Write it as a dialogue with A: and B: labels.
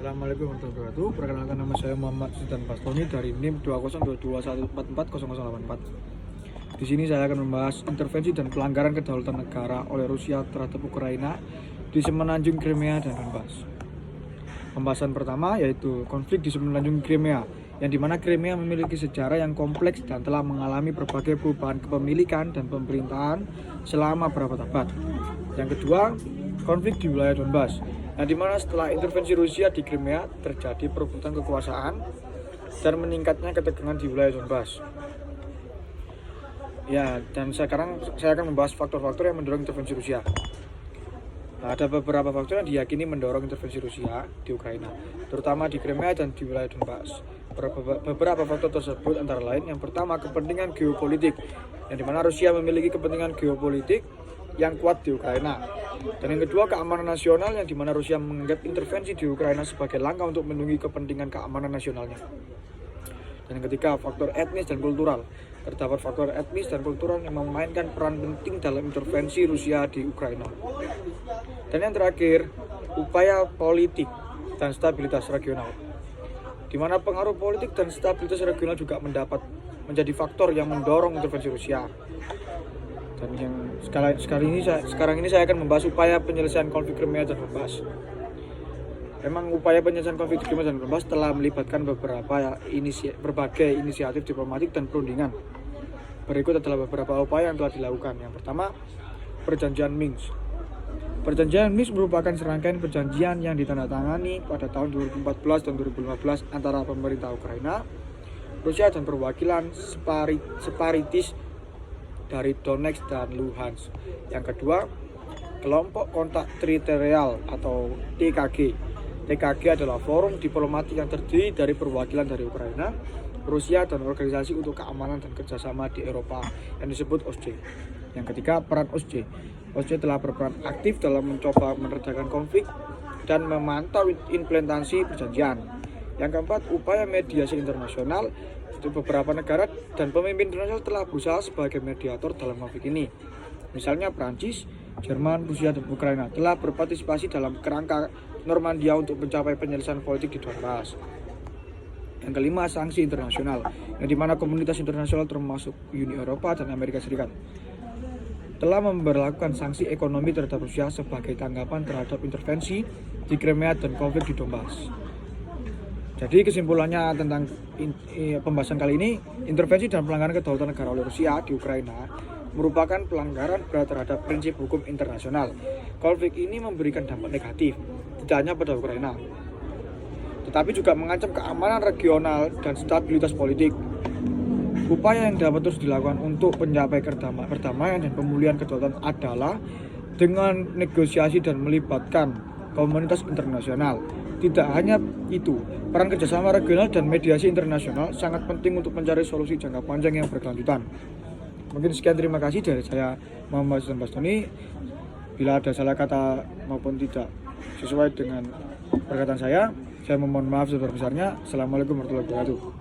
A: Assalamualaikum warahmatullahi wabarakatuh. Perkenalkan, nama saya Muhammad Sultan Bastoni dari NIM 20221440084. Di sini saya akan membahas intervensi dan pelanggaran kedaulatan negara oleh Rusia terhadap Ukraina di Semenanjung Crimea dan Donbas. Pembahasan pertama yaitu konflik di Semenanjung Crimea, yang dimana Crimea memiliki sejarah yang kompleks dan telah mengalami berbagai perubahan kepemilikan dan pemerintahan selama berabad-abad. Yang kedua, konflik di wilayah Donbas, yang dimana setelah intervensi Rusia di Crimea terjadi perebutan kekuasaan dan meningkatnya ketegangan di wilayah Donbas. Ya, dan sekarang saya akan membahas faktor-faktor yang mendorong intervensi Rusia. Ada beberapa faktor yang diyakini mendorong intervensi Rusia di Ukraina, terutama di Crimea dan di wilayah Donbas. Beberapa faktor tersebut antara lain, yang pertama, kepentingan geopolitik, yang dimana Rusia memiliki kepentingan geopolitik yang kuat di Ukraina. Dan yang kedua, keamanan nasional, yang dimana Rusia menganggap intervensi di Ukraina sebagai langkah untuk melindungi kepentingan keamanan nasionalnya. Dan yang ketiga, faktor etnis dan kultural. Terdapat faktor etnis dan kultural yang memainkan peran penting dalam intervensi Rusia di Ukraina. Dan yang terakhir, upaya politik dan stabilitas regional, di mana pengaruh politik dan stabilitas regional juga menjadi faktor yang mendorong intervensi Rusia. Dan yang sekarang ini saya akan membahas upaya penyelesaian konflik Crimea dan Donbas. Memang upaya penyelesaian konflik Crimea dan Donbas telah melibatkan berbagai inisiatif diplomatik dan perundingan. Berikut adalah beberapa upaya yang telah dilakukan. Yang pertama, Perjanjian Minsk. Perjanjian Minsk merupakan serangkaian perjanjian yang ditandatangani pada tahun 2014 dan 2015 antara pemerintah Ukraina, Rusia, dan perwakilan separatis dari Donetsk dan Luhansk. Yang kedua, Kelompok Kontak Teritorial atau TKG. TKG adalah forum diplomatik yang terdiri dari perwakilan dari Ukraina, Rusia, dan organisasi untuk keamanan dan kerjasama di Eropa yang disebut OSCE. Yang ketiga, peran OSCE. OSCE telah berperan aktif dalam mencoba meredakan konflik dan memantau implementasi perjanjian. Yang keempat, upaya mediasi internasional. Beberapa negara dan pemimpin internasional telah berusaha sebagai mediator dalam konflik ini. Misalnya Prancis, Jerman, Rusia, dan Ukraina telah berpartisipasi dalam kerangka Normandia untuk mencapai penyelesaian politik di Donbas. Yang kelima, sanksi internasional, yang dimana komunitas internasional termasuk Uni Eropa dan Amerika Serikat telah memberlakukan sanksi ekonomi terhadap Rusia sebagai tanggapan terhadap intervensi di Crimea dan konflik di Donbas. Jadi kesimpulannya tentang pembahasan kali ini, intervensi dan pelanggaran kedaulatan negara oleh Rusia di Ukraina merupakan pelanggaran berat terhadap prinsip hukum internasional. Konflik ini memberikan dampak negatif, tidak hanya pada Ukraina, tetapi juga mengancam keamanan regional dan stabilitas politik. Upaya yang dapat terus dilakukan untuk mencapai perdamaian dan pemulihan kedaulatan adalah dengan negosiasi dan melibatkan komunitas internasional. Tidak hanya itu, peran kerjasama regional dan mediasi internasional sangat penting untuk mencari solusi jangka panjang yang berkelanjutan. Mungkin sekian, terima kasih dari saya Muhammad Sultan Bastoni. Bila ada salah kata maupun tidak sesuai dengan perkataan saya mohon maaf sebesar-besarnya. Assalamualaikum warahmatullahi wabarakatuh.